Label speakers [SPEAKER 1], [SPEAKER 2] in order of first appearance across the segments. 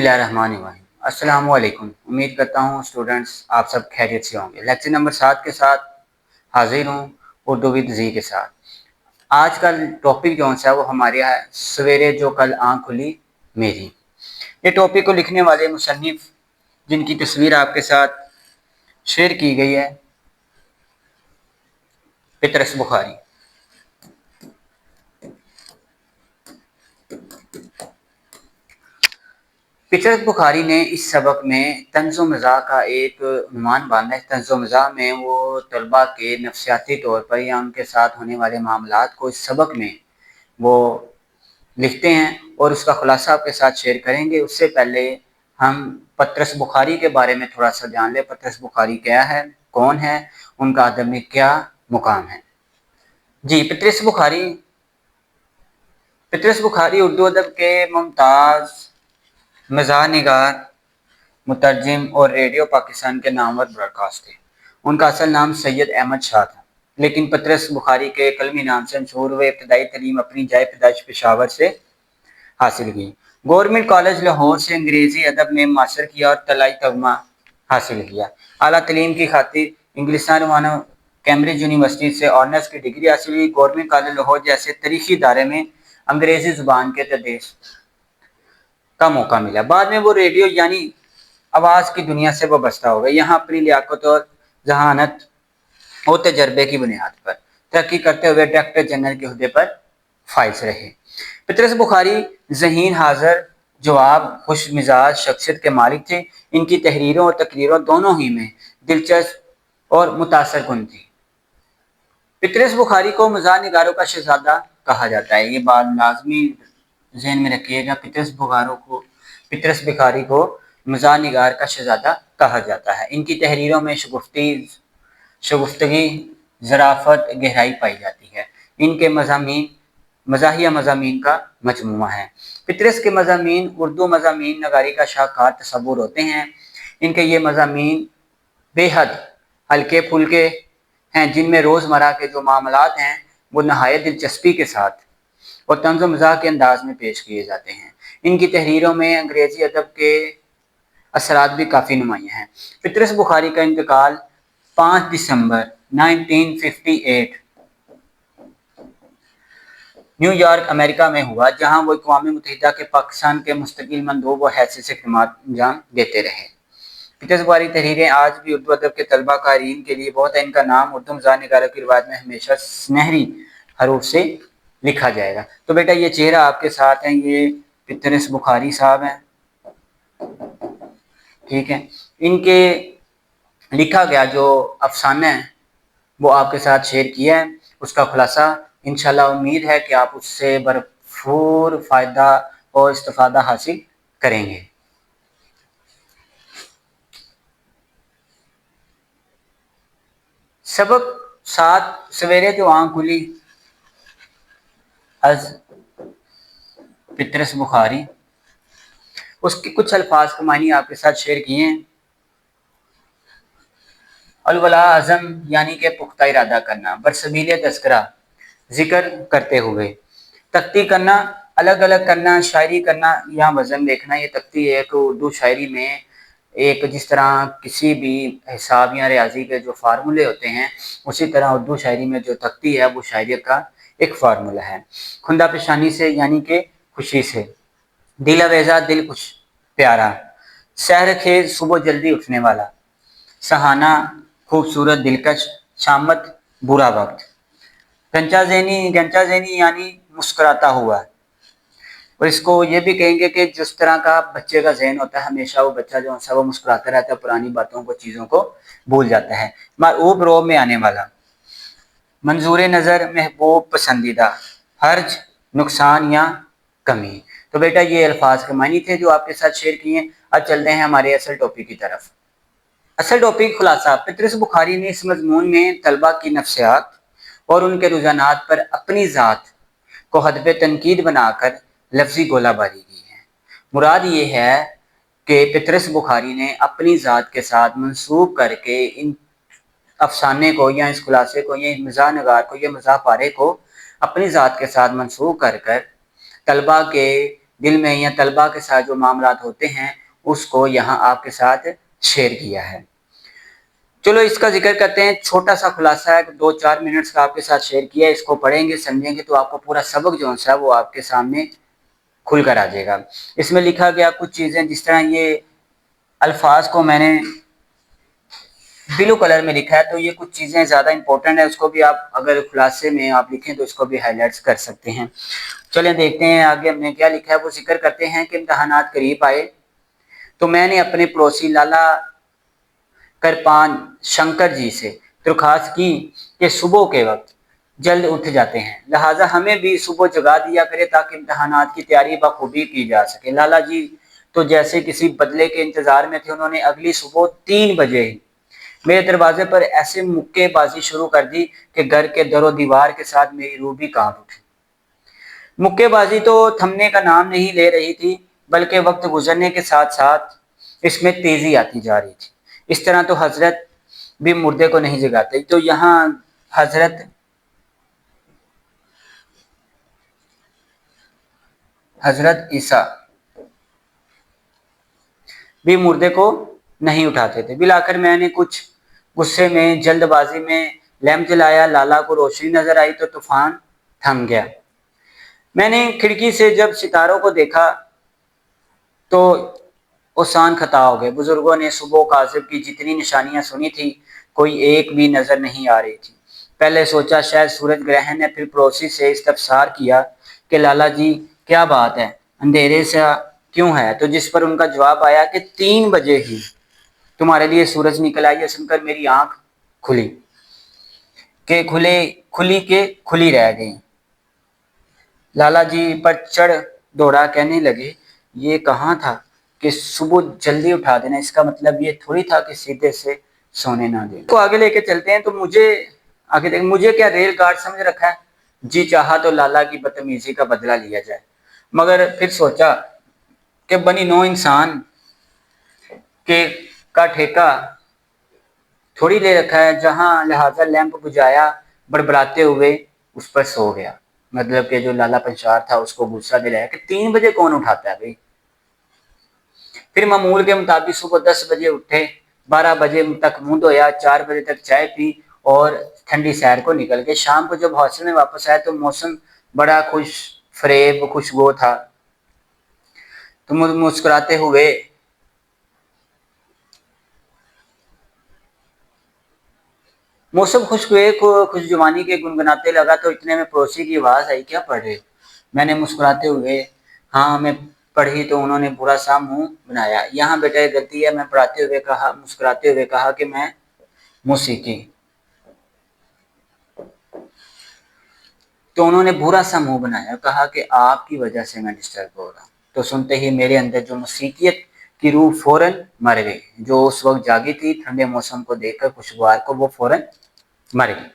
[SPEAKER 1] बिस्मिल्लाहिर्रहमानिर्रहीम। अस्सलामु अलैकुम। उम्मीद करता हूँ स्टूडेंट्स आप सब खैरियत से होंगे। लेक्चर नंबर 7 के साथ हाजिर हूँ उर्दू विद जी के साथ। आज का टॉपिक जो है वो हमारे यहाँ है सवेरे जो कल आँख खुली मेरी। ये टॉपिक को लिखने वाले मुसन्निफ जिनकी तस्वीर आपके साथ शेयर की गई है पतरस बुखारी। पतरस बुखारी ने इस सबक में तंज़ो मज़ाह का एक उन्वान बांधा है। तंज़ो मज़ाह में वो तलबा के नफ्सियाती तौर पर या उनके साथ होने वाले मामलात को इस सबक में वो लिखते हैं और उसका खुलासा आपके साथ शेयर करेंगे। उससे पहले हम पतरस बुखारी के बारे में थोड़ा सा जान लें। पतरस बुखारी क्या है, कौन है, उनका अदब में क्या मुकाम है। जी, पतरस बुखारी उर्दू अदब के मुमताज़ मज़ाह निगार, मुतरजिम और रेडियो पाकिस्तान के नामवर ब्रॉडकास्ट थे। उनका असल नाम सैयद अहमद शाह था, लेकिन पतरस बुखारी के कलमी नाम से मशहूर हुए। इब्तदाई तालीम अपनी जाए पैदाइश पेशावर से हासिल की। गवर्नमेंट कॉलेज लाहौर से अंग्रेज़ी अदब में मास्टर किया और तलाई तगमा हासिल किया। आला तालीम की खातिर इंग्लिस्तान रवाना कैम्ब्रिज यूनिवर्सिटी से ऑनर्स की डिग्री हासिल की। गवर्नमेंट कॉलेज लाहौर जैसे तारीखी इदारे में अंग्रेज़ी ज़ुबान के तदरीस का मौका मिला। बाद में वो रेडियो यानी आवाज़ की दुनिया से वाबस्ता हो गए। यहाँ अपनी लियाकत और जहानत और तजर्बे की बुनियाद पर तरक्की करते हुए डायरेक्टर जनरल के अहदे पर फाइज रहे। पतरस बुखारी ज़हीन, हाज़र जवाब, खुश मिजाज शख्सियत के मालिक थे। इनकी तहरीरों और तकरीरों दोनों ही में दिलचस्प और मुतासर कुन थी। पतरस बुखारी को मज़ाह निगारों का शहजादा कहा जाता है। ये बात लाजमी जहन में रखिएगा। पतरस बुखारी को मज़ाह निगार का शहजादा कहा जाता है। इनकी तहरीरों में शगुफ्तगी, ज़राफ़त, गहराई पाई जाती है। इनके मज़ामीन मज़ाहिया मज़ामीन का मजमूआ है। पतरस के मज़ामीन उर्दू मज़ामीन नगारी का शाहकार तस्वुर होते हैं। इनके ये मज़ामीन बेहद हल्के फुल्के हैं, जिनमें रोज़मर्रा के जो मामलात हैं वो नहायत दिलचस्पी के साथ और तंज़ो मज़ाह के अंदाज में पेश किए जाते हैं। इनकी तहरीरों में अंग्रेज़ी अदब के असरात भी काफ़ी नुमायाँ हैं। पतरस बुखारी का इंतकाल 5 दिसंबर 1958 न्यूयॉर्क अमेरिका में हुआ, जहाँ वो अक़वाम मुत्तहिदा के पाकिस्तान के मुस्तकिल मंदूब व हैसियत से खिदमत अंजाम देते रहे। पतरस बुखारी तहरीरें आज भी उर्दू अदब के तलबा क़ारीन के लिए बहुत है। इनका नाम उर्दू मज़ाह निगारों की रिवायत में हमेशा सुनहरी हरूफ से लिखा जाएगा। तो बेटा ये चेहरा आपके साथ है, ये पतरस बुखारी साहब हैं, ठीक है। इनके लिखा गया जो अफसाना है वो आपके साथ शेयर किया है। उसका खुलासा इंशाल्लाह उम्मीद है कि आप उससे भरपूर फ़ायदा और इस्तिफ़ादा हासिल करेंगे। सबक 7 सवेरे जो आँख खुली अज पतरस बुखारी। उसके कुछ अल्फाज के मानी आपके साथ शेयर किए हैं। अलवला अज़म यानी कि पुख्ता इरादा करना, बरसबील तस्करा जिक्र करते हुए, तख्ती करना, अलग अलग करना, शायरी करना या वज़न देखना। ये तख्ती है कि उर्दू शायरी में एक जिस तरह किसी भी हिसाब या रियाजी के जो फार्मूले होते हैं, उसी तरह उर्दू शायरी में जो तख्ती है वो शायरी का एक फार्मूला है। खुंदा पेशानी से यानी कि खुशी से, दिल अवेज़ा दिल खुश प्यारा, सहर खेज सुबह जल्दी उठने वाला, सहाना खूबसूरत दिलकश, शामत बुरा वक्त, गंचा जैनी यानी मुस्कुराता हुआ। और इसको ये भी कहेंगे कि जिस तरह का बच्चे का ज़हन होता है, हमेशा वो बच्चा जो है वो मुस्कुराता रहता है, पुरानी बातों को, चीज़ों को भूल जाता है। मरऊब रोब में आने वाला, मंजूर नज़र, महबूब, पसंदीदा, हर्ज, नुकसान या कमी। तो बेटा ये अल्फाज के मानी थे जो आपके साथ शेयर किए। अब चलते हैं हमारे असल टॉपिक की तरफ। असल टॉपिक खुलासा। पतरस बुखारी ने इस मजमून में तलबा की नफ्सियात और उनके रुझानात पर अपनी ज़ात को हदफ तनकीद बनाकर लफ्ज़ी गोलाबारी की है। मुराद ये है कि पतरस बुखारी ने अपनी ज़ात के साथ मंसूब करके इन अफसाने को या इस खुलासे को या मज़ाह नगार को या मज़ाह पारे को अपनी ज़ात के साथ मंसूब कर कर तलबा के دل میں یا طلبہ کے ساتھ جو معاملات ہوتے ہیں اس کو یہاں آپ کے ساتھ شیئر کیا ہے۔ چلو اس کا ذکر کرتے ہیں، چھوٹا سا خلاصہ ہے، 2-4 منٹس کا آپ کے ساتھ شیئر کیا ہے، اس کو پڑھیں گے سمجھیں گے تو آپ کو پورا سبق جو ہے وہ آپ کے سامنے کھل کر آ جائے گا۔ اس میں لکھا گیا کچھ چیزیں، جس طرح یہ الفاظ کو میں نے بلو کلر میں لکھا ہے تو یہ کچھ چیزیں زیادہ امپورٹنٹ ہیں، اس کو بھی آپ اگر خلاصے میں آپ لکھیں تو اس کو بھی ہائی لائٹس کر سکتے ہیں۔ چلیں دیکھتے ہیں آگے ہم نے کیا لکھا ہے، وہ ذکر کرتے ہیں کہ امتحانات قریب آئے تو میں نے اپنے پڑوسی لالا کرپان شنکر جی سے درخواست کی کہ صبح کے وقت جلد اٹھ جاتے ہیں، لہٰذا ہمیں بھی صبح جگا دیا کرے تاکہ امتحانات کی تیاری بخوبی کی جا سکے۔ لالا جی تو جیسے کسی بدلے کے انتظار میں تھے، انہوں نے اگلی صبح 3 بجے ہی میرے دروازے پر ایسے مکے بازی شروع کر دی کہ گھر کے در و دیوار کے ساتھ میری روح بھی کانپ اٹھی۔ مکے بازی تو تھمنے کا نام نہیں لے رہی تھی، بلکہ وقت گزرنے کے ساتھ ساتھ اس میں تیزی آتی جا رہی تھی۔ اس طرح تو حضرت بھی مردے کو نہیں جگاتے، تو یہاں حضرت عیسیٰ بھی مردے کو نہیں اٹھاتے تھے۔ بالآخر میں نے کچھ غصے میں جلد بازی میں لیمپ جلایا، لالا کو روشنی نظر آئی تو طوفان تھم گیا۔ میں نے کھڑکی سے جب ستاروں کو دیکھا تو اوسان خطا ہو گئے۔ بزرگوں نے صبح کاذب کی جتنی نشانیاں سنی تھی کوئی ایک بھی نظر نہیں آ رہی تھی۔ پہلے سوچا شاید سورج گرہن نے، پھر پڑوسی سے استفسار کیا کہ لالا جی کیا بات ہے، اندھیرے سے کیوں ہے؟ تو جس پر ان کا جواب آیا کہ 3 بجے ہی تمہارے لیے سورج نکل آئی۔ یہ سن کر میری آنکھ کھلی رہ گئی۔ لالا جی پر چڑھ دوڑا، کہنے لگے یہ کہاں تھا کہ صبح جلدی اٹھا دینا، اس کا مطلب یہ تھوڑی تھا کہ سیدھے سے سونے نہ دینا۔ کو آگے لے کے چلتے ہیں تو مجھے کیا ریل گارڈ سمجھ رکھا ہے؟ جی چاہا تو لالا کی بدتمیزی کا بدلہ لیا جائے، مگر پھر سوچا کہ بنی نو انسان کا ٹھیکہ تھوڑی لے رکھا ہے جہاں، لہٰذا لیمپ بجھایا، بڑبڑاتے ہوئے اس پر سو گیا۔ مطلب کہ جو لالا پنچار تھا اس کو غصہ دلایا کہ 3 بجے کون اٹھاتا ہے بھائی۔ پھر معمول کے مطابق صبح 10 بجے اٹھے، 12 بجے تک منہ دھویا، 4 بجے تک چائے پی اور ٹھنڈی سیر کو نکل گئے۔ شام کو جب ہاسٹل میں واپس آئے تو موسم بڑا خوشگو تھا، تو مسکراتے ہوئے موسم خوش جوانی کے گنگناتے لگا تو اتنے میں پڑوسی کی آواز آئی، کیا پڑھ رہے؟ میں نے مسکراتے ہوئے ہاں میں پڑھی تو انہوں نے برا سا منہ بنایا۔ یہاں بیٹا یہ غلطی ہے، میں مسکراتے ہوئے کہا کہ میں موسیقی، تو انہوں نے برا سا منہ بنایا، کہا کہ آپ کی وجہ سے میں ڈسٹرب ہو رہا ہوں۔ تو سنتے ہی میرے اندر جو موسیقیت کی روح فوراً مر گئی، جو اس وقت جاگی تھی ٹھنڈے موسم کو دیکھ کر خوشگوار کو، وہ فوراً مر گئی۔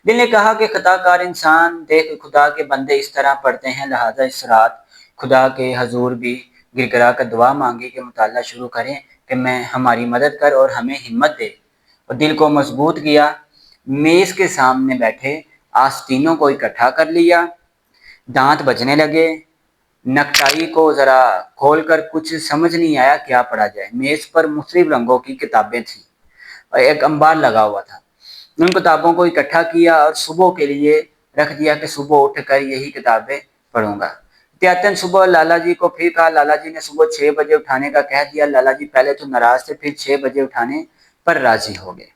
[SPEAKER 1] دل نے کہا کہ خطا کار انسان، دیکھ خدا کے بندے اس طرح پڑھتے ہیں، لہٰذا اس رات خدا کے حضور بھی گر گرا کر دعا مانگی کہ مطالعہ شروع کریں کہ میں ہماری مدد کر اور ہمیں ہمت دے، اور دل کو مضبوط کیا۔ میز کے سامنے بیٹھے آستینوں کو اکٹھا کر لیا، دانت بجنے لگے، نکٹائی کو ذرا کھول کر کچھ سمجھ نہیں آیا کیا پڑھا جائے۔ میز پر مختلف رنگوں کی کتابیں تھیں اور ایک انبار لگا ہوا تھا۔ ان کتابوں کو اکٹھا کیا اور صبح کے لیے رکھ دیا کہ صبح اٹھ کر یہی کتابیں پڑھوں گا۔ احتیاطاً صبح لالا جی کو پھر کہا، لالا جی نے صبح 6 بجے اٹھانے کا کہہ دیا۔ لالا جی پہلے تو ناراض تھے، پھر 6 بجے اٹھانے پر راضی ہو گئے۔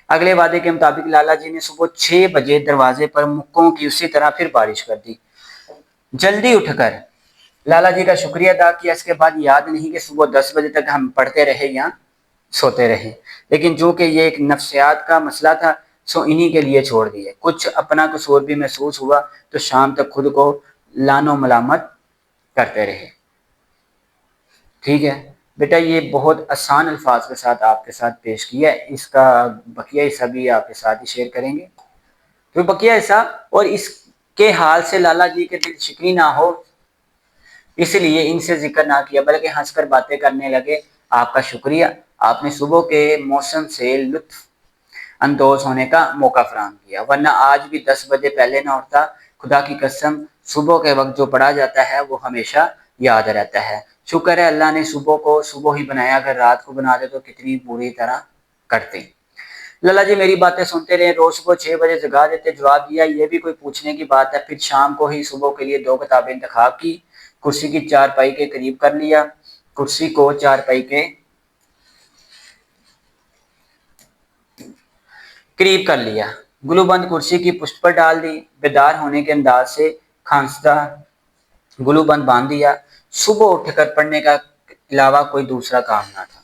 [SPEAKER 1] اگلے وعدے کے مطابق لالا جی نے صبح 6 بجے دروازے پر مکوں کی اسی طرح پھر بارش کر دی۔ جلدی اٹھ کر لالا جی کا شکریہ ادا کیا۔ اس کے بعد یاد نہیں کہ صبح 10 بجے تک ہم پڑھتے رہے یا سوتے رہے، لیکن چونکہ یہ ایک نفسیات کا مسئلہ تھا سو انہی کے لیے چھوڑ دیے۔ کچھ اپنا قصور بھی محسوس ہوا تو شام تک خود کو لان و ملامت کرتے رہے۔ ٹھیک ہے بیٹا، یہ بہت آسان الفاظ کے ساتھ آپ کے ساتھ پیش کیا ہے، اس کا بقیہ حصہ بھی آپ کے ساتھ ہی شیئر کریں گے۔ تو بقیہ حصہ، اور اس کے حال سے لالا جی کے دل شکنی نہ ہو اس لیے ان سے ذکر نہ کیا، بلکہ ہنس کر باتیں کرنے لگے۔ آپ کا شکریہ، آپ نے صبح کے موسم سے لطف اندوز ہونے کا موقع فراہم کیا، ورنہ آج بھی 10 بجے پہلے نہ اٹھتا۔ خدا کی قسم صبح کے وقت جو پڑھا جاتا ہے وہ ہمیشہ याद रहता है। शुक्र है अल्लाह ने सुबह को सुबह ही बनाया, अगर रात को बना दे तो कितनी बुरी तरह करते। लला जी मेरी बातें सुनते रहे, रोज सुबह 6 बजे जगा देते, जवाब दिया ये भी कोई पूछने की बात है। फिर शाम को ही सुबह के लिए 2 किताबें इंतखाब की, कुर्सी की चारपाई के करीब कर लिया, कुर्सी को चारपाई के करीब कर लिया, ग्लूबंद कुर्सी की पुष्ट पर डाल दी, बेदार होने के अंदाज से खांसता ग्लूबंद बांध दिया। सुबह उठकर पढ़ने का अलावा कोई दूसरा काम ना था।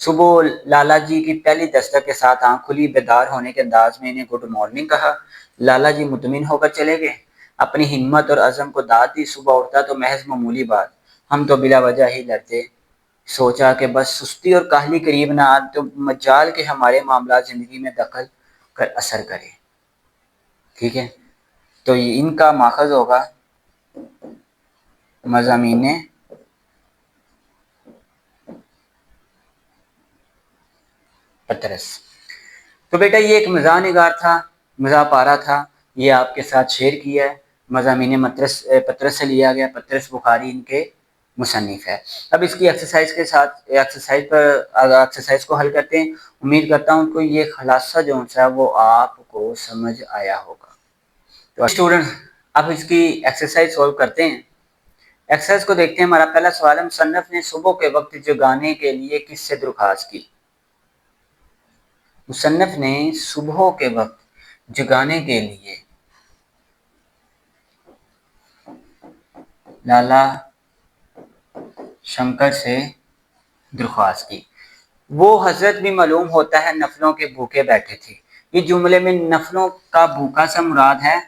[SPEAKER 1] सुबह लाला जी की पहली दस्तक के साथ आंख खुली, बेदार होने के अंदाज में इन्हें गुड मॉर्निंग कहा। लाला जी मुतमिन होकर चले गए, अपनी हिम्मत और अज़म को दाद दी। सुबह उठता तो महज मामूली बात, हम तो बिला वजह ही लड़ते। सोचा कि बस सुस्ती और काहली करीब ना आ तो मजाल के हमारे मामला जिंदगी में दखल कर असर करे। ठीक है, तो ये इनका माखज होगा मज़ामीने पतरस। तो बेटा ये एक मज़ा निगार था, मज़ा पारा था, ये आपके साथ शेयर किया है। मज़ामीने पतरस से लिया गया, पतरस बुखारी इनके मुसन्निफ है। अब इसकी एक्सरसाइज के साथ एक्सरसाइज को हल करते हैं। उम्मीद करता हूँ कि ये खुलासा जो है वो आपको समझ आया होगा। तो स्टूडेंट अब इसकी एक्सरसाइज सॉल्व करते हैं। एक्सरसाइज को देखते हैं। हमारा पहला सवाल है, मुसन्निफ ने सुबह के वक्त जगाने के लिए किससे दरख्वास्त की? मुसन्निफ ने सुबह के वक्त जगाने के लिए लाला शंकर से दरख्वास्त की। वो हजरत भी मालूम होता है नफलों के भूखे बैठे थे। इस जुमले में नफलों का भूखा से मुराद है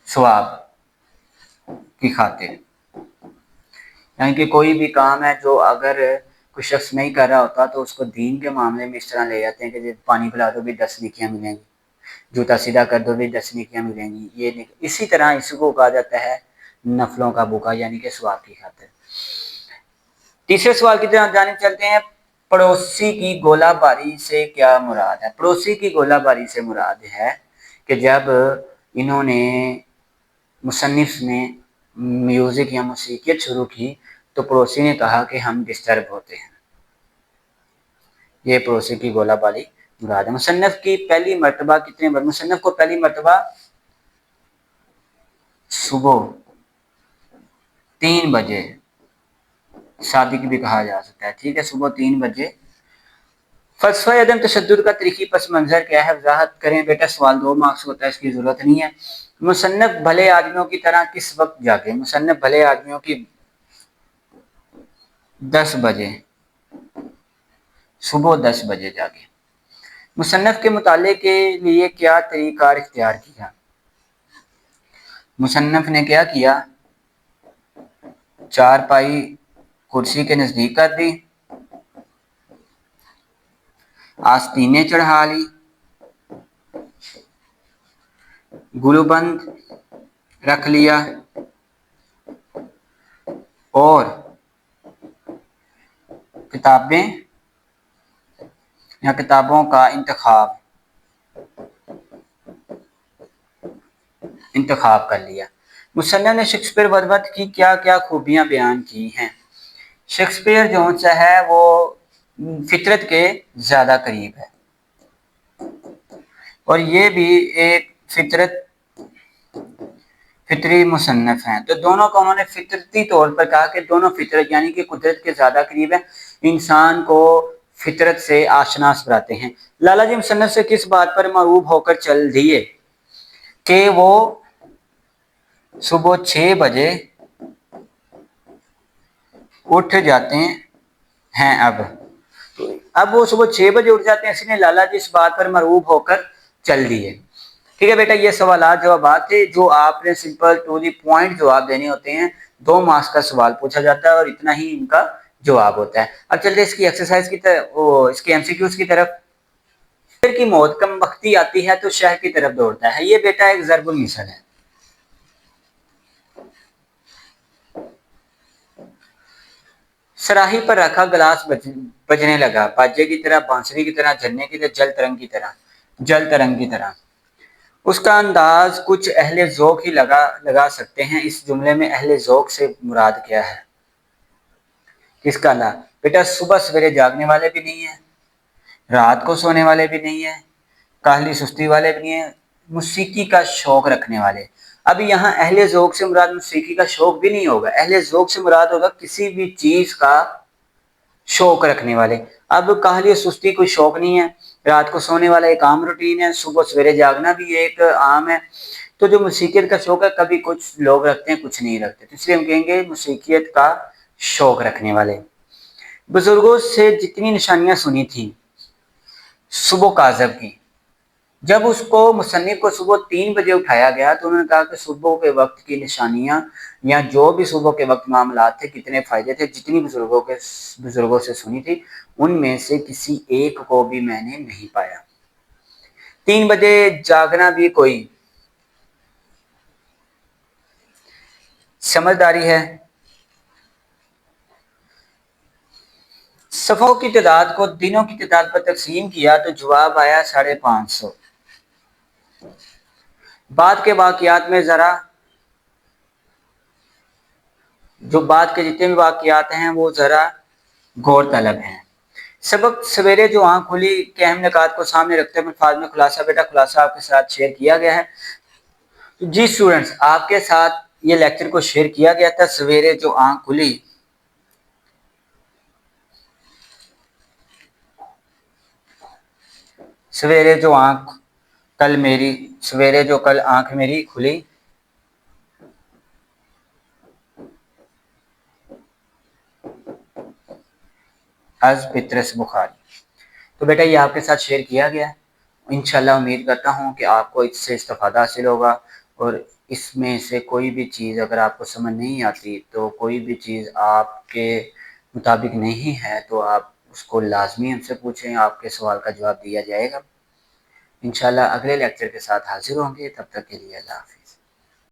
[SPEAKER 1] सवाब की खातिर, यानी कि कोई भी काम है जो अगर कोई शख्स नहीं कर रहा होता तो उसको दीन के मामले में इस तरह ले जाते हैं कि पानी पिला दो भी 10 नेकियां मिलेंगी, जूता सीधा कर दो भी 10 नेकियां मिलेंगी। ये इसी तरह इसको कहा जाता है नफलों का भूखा, यानी कि सवाब की खातिर। तीसरे सवाल की तरफ जाने चलते हैं। पड़ोसी की गोलाबारी से क्या मुराद है? पड़ोसी की गोलाबारी से मुराद है कि जब इन्होंने मुसन्निफ ने म्यूजिक या मौसीकियत शुरू की तो पड़ोसी ने कहा कि हम डिस्टर्ब होते हैं। ये पड़ोसी की गोलाबारी मुराद है। मुसन्निफ की पहली मर्तबा कितने बार? मुसन्निफ को पहली मर्तबा सुबह 3 बजे, सादिक भी कहा जा सकता है। ठीक है, सुबह 3 बजे। फलसफा अदम तशद्दुद का तरीक़ी पस मंज़र क्या है? वजाहत करें। बेटा सवाल 2 मार्क्स होता है, इसकी ज़रूरत नहीं है। मुसन्निफ भले आदमियों की तरह किस वक्त जागे? मुसन्निफ भले आदमियों की 10 बजे, सुबह 10 बजे जागे। मुसन्निफ के मुताले के लिए क्या तरीक़ार इख्तियार किया? मुसन्निफ ने क्या किया? चारपाई कुर्सी के नज़दीक कर दी, आस्तीनें चढ़ा ली, गुलूबंद रख लिया और किताबें या किताबों का इंतखाब कर लिया। मुसन्निफ ने शेक्सपियर वदवत की क्या क्या खूबियां बयान की हैं? शेक्सपियर जो है वो फितरत के ज़्यादा करीब है और ये भी एक फितरी मुसन्निफ हैं। तो दोनों का उन्होंने फितरती तौर पर कहा कि दोनों फितरत यानी कि कुदरत के ज़्यादा करीब है, इंसान को फितरत से आशनास कराते हैं। लाला जी मुसन्निफ से किस बात पर मरूब होकर चल दिए कि वो सुबह 6 बजे उठ जाते हैं। अब वो सुबह 6 बजे उठ जाते हैं, इसलिए लाला जी इस बात पर मरूब होकर चल दिए। ठीक है बेटा, ये सवालात जवाब थे जो आपने सिंपल टू दी पॉइंट जवाब देने होते हैं। 2 मार्क्स का सवाल पूछा जाता है और इतना ही इनका जवाब होता है। अब चलते इसकी एक्सरसाइज की तरफ, इसके एमसीक्यूज की तरफ। शेर की मौत कम वक्ती आती है तो शहर की तरफ दौड़ता है। ये बेटा एक ज़रबुल मिसल है। सराही पर रखा गिलास बजने लगा, बाजे की तरह, बांसुरी की तरह, झरने की तरह, जल तरंग की तरह। اس کا انداز کچھ اہل ذوق ہی لگا سکتے ہیں۔ اس جملے میں اہل ذوق سے مراد کیا ہے؟ کس کا انداز؟ بیٹا صبح سویرے جاگنے والے بھی نہیں ہیں، رات کو سونے والے بھی نہیں ہیں، کاہلی سستی والے بھی نہیں ہیں، موسیقی کا شوق رکھنے والے۔ اب یہاں اہل ذوق سے مراد موسیقی کا شوق بھی نہیں ہوگا، اہل ذوق سے مراد ہوگا کسی بھی چیز کا شوق رکھنے والے۔ اب کاہلی اور سستی کوئی شوق نہیں ہے، رات کو سونے والا ایک عام روٹین ہے، صبح سویرے جاگنا بھی ایک عام ہے۔ تو جو موسیقیت کا شوق ہے کبھی کچھ لوگ رکھتے ہیں کچھ نہیں رکھتے، تو اس لیے ہم کہیں گے موسیقیت کا شوق رکھنے والے۔ بزرگوں سے جتنی نشانیاں سنی تھیں صبح کاذب کی، جب اس کو مصنف کو صبح 3 بجے اٹھایا گیا تو انہوں نے کہا کہ صبح کے وقت کی نشانیاں یا جو بھی صبح کے وقت معاملات تھے کتنے فائدے تھے، جتنی بزرگوں سے سنی تھی ان میں سے کسی ایک کو بھی میں نے نہیں پایا۔ 3 بجے جاگنا بھی کوئی سمجھداری ہے؟ صفحوں کی تعداد کو دنوں کی تعداد پر تقسیم کیا تو جواب آیا 550۔ بعد کے واقعات میں ذرا جو بعد کے جتنے بھی واقعات ہیں وہ ذرا غور طلب ہیں۔ سبق سویرے جو آنکھ کھلی کے اہم نکات کو سامنے رکھتے ہوئے الفاظ میں خلاصہ، بیٹا خلاصہ آپ کے ساتھ شیئر کیا گیا ہے۔ جی اسٹوڈنٹس، آپ کے ساتھ یہ لیکچر کو شیئر کیا گیا تھا سویرے جو آنکھ کھلی، سویرے جو کل آنکھ میری کھلی، از پطرس بخاری۔ تو بیٹا یہ آپ کے ساتھ شیئر کیا گیا ہے، انشاءاللہ امید کرتا ہوں کہ آپ کو اس سے استفادہ حاصل ہوگا، اور اس میں سے کوئی بھی چیز اگر آپ کو سمجھ نہیں آتی تو کوئی بھی چیز آپ کے مطابق نہیں ہے تو آپ اس کو لازمی ہم سے پوچھیں، آپ کے سوال کا جواب دیا جائے گا۔ انشاءاللہ اگلے لیکچر کے ساتھ حاضر ہوں گے، تب تک کے لیے اللہ حافظ۔